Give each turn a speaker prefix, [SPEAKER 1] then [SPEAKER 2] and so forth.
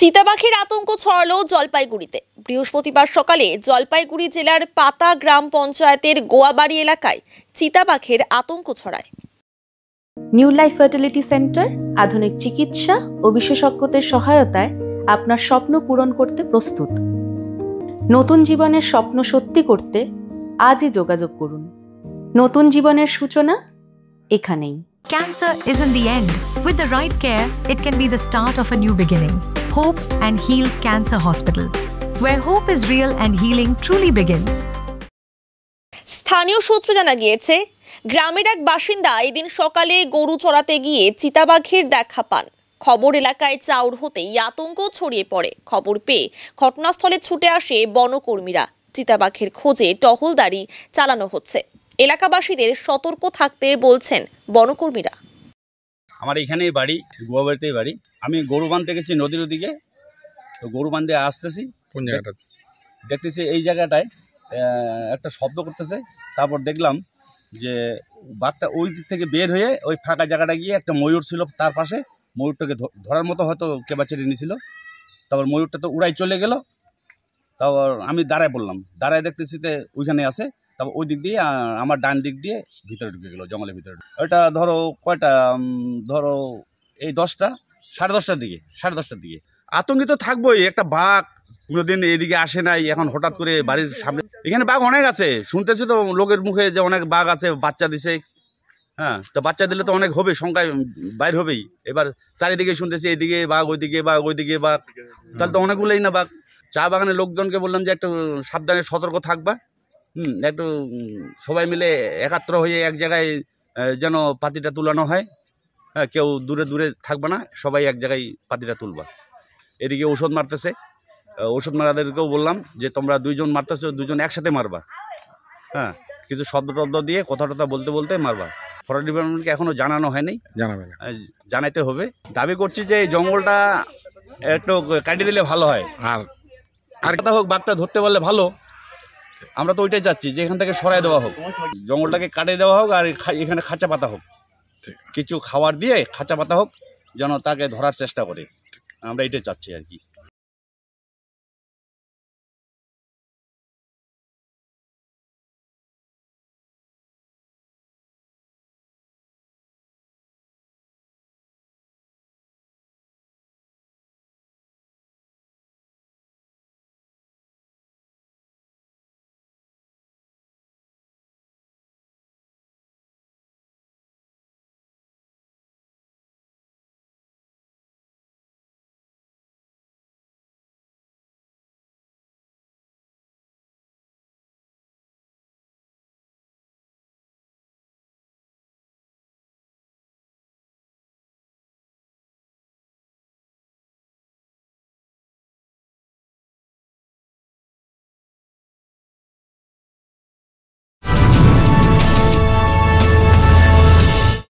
[SPEAKER 1] চিতাবাঘের আতঙ্ক ছড়ালো জলপাইগুড়িতে। বৃহস্পতিবার সকালে জলপাইগুড়ি জেলার পাতা গ্রাম পঞ্চায়েতের গোয়াবাড়ি এলাকায় চিতাবাঘের আতঙ্ক ছড়ায়।
[SPEAKER 2] নিউ লাইফ ফার্টিলিটি সেন্টার আধুনিক চিকিৎসা ও বিশেষজ্ঞদের সহায়তায় আপনার স্বপ্ন পূরণ করতে প্রস্তুত। নতুন জীবনের স্বপ্ন সত্যি করতে আজই যোগাযোগ করুন। নতুন জীবনের সূচনা এখানেই।
[SPEAKER 3] Cancer isn't the end. With the right care, it can be the start of a new beginning. Hope and Heal Cancer Hospital, where hope is real and healing truly begins.
[SPEAKER 1] স্থানীয় সূত্রে জানা গিয়েছে, গ্রামের এক বাসিন্দা এদিন সকালে গরু চড়াতে গিয়ে চিতাবাঘের দেখা পান। খবর এলাকায় চাউর হতেই আতঙ্ক ছড়িয়ে পড়ে। খবর পেয়ে ঘটনাস্থলে ছুটে আসে বনকর্মীরা। চিতাবাঘের খোঁজে টহলদারি চালানো হচ্ছে। এলাকাবাসীদের সতর্ক থাকতে বলছেন বনকর্মীরা।
[SPEAKER 4] আমার এখানেই বাড়ি, গোয়াবাড়িতেই বাড়ি। আমি গরু বাঁধতে গেছি নদীর ওদিকে, তো গরু বাঁধতে আসতেছি, কোন জায়গাটা দেখতেছি এই জায়গাটায় একটা শব্দ করতেছে। তারপর দেখলাম যে বাঘটা ওই দিক থেকে বের হয়ে ওই ফাঁকা জায়গাটা গিয়ে একটা ময়ূর ছিল তার পাশে, ময়ূরটাকে ধরার মতো হয়তো কেবাচেরি নিয়েছিল। তারপর ময়ূরটা তো উড়াই চলে গেল। তারপর আমি দাঁড়ায় পড়লাম, দাঁড়ায় দেখতেছি তো ওইখানে আছে। তারপর ওই দিক দিয়ে আমার ডান দিক দিয়ে ভিতরে ঢুকে গেলো, জঙ্গলের ভিতরে। ওইটা ধরো কয়টা, ধরো এই 10টা, সাড়ে 10টার দিকে। আতঙ্কিত থাকবোই, একটা বাঘ কোনোদিন এদিকে আসে নাই, এখন হঠাৎ করে বাড়ির সামনে। এখানে বাঘ অনেক আছে, শুনতেছি তো লোকের মুখে যে অনেক বাঘ আছে, বাচ্চা দিছে। হ্যাঁ, তো বাচ্চা দিলে তো অনেক হবে, সংখ্যায় বাইর হবেই। এবার চারিদিকে শুনতেছি এইদিকে বাঘ, ওইদিকে বাঘ, ওইদিকে বাঘ, তাহলে তো অনেকগুলোই না বাঘ। চা বাগানের লোকজনকে বললাম যে একটু সাবধানে সতর্ক থাকবা। একটু সবাই মিলে একাত্র হয়ে এক জায়গায় যেন পাতিটা তুলানো হয়। হ্যাঁ, কেউ দূরে দূরে থাকবে না, সবাই এক জায়গায় পাতিটা তুলবা। এদিকে ওষুধ মারতেছে, ওষুধ মারাদেরকেও বললাম যে তোমরা 2জন মারতেছো, 2জন একসাথে মারবা। হ্যাঁ, কিছু শব্দ টব্দ দিয়ে কথা টথা বলতে বলতে মারবা। ফরেস্ট ডিপার্টমেন্টকে এখনও জানানো হয়নি, জানাইতে হবে। দাবি করছি যে এই জঙ্গলটা একটু কাটিয়ে দিলে ভালো হয়, আর কথা হোক, বাঘটা ধরতে পারলে ভালো। আমরা তো ওইটাই চাচ্ছি যে এখান থেকে সরাই দেওয়া হোক, জঙ্গলটাকে কাটিয়ে দেওয়া হোক, আর এখানে খাঁচা পাতা হোক, কিছু খাবার দিয়ে খাঁচা পাতা হোক, যেন তাকে ধরার চেষ্টা করে। আমরা এটাই চাচ্ছি আর কি।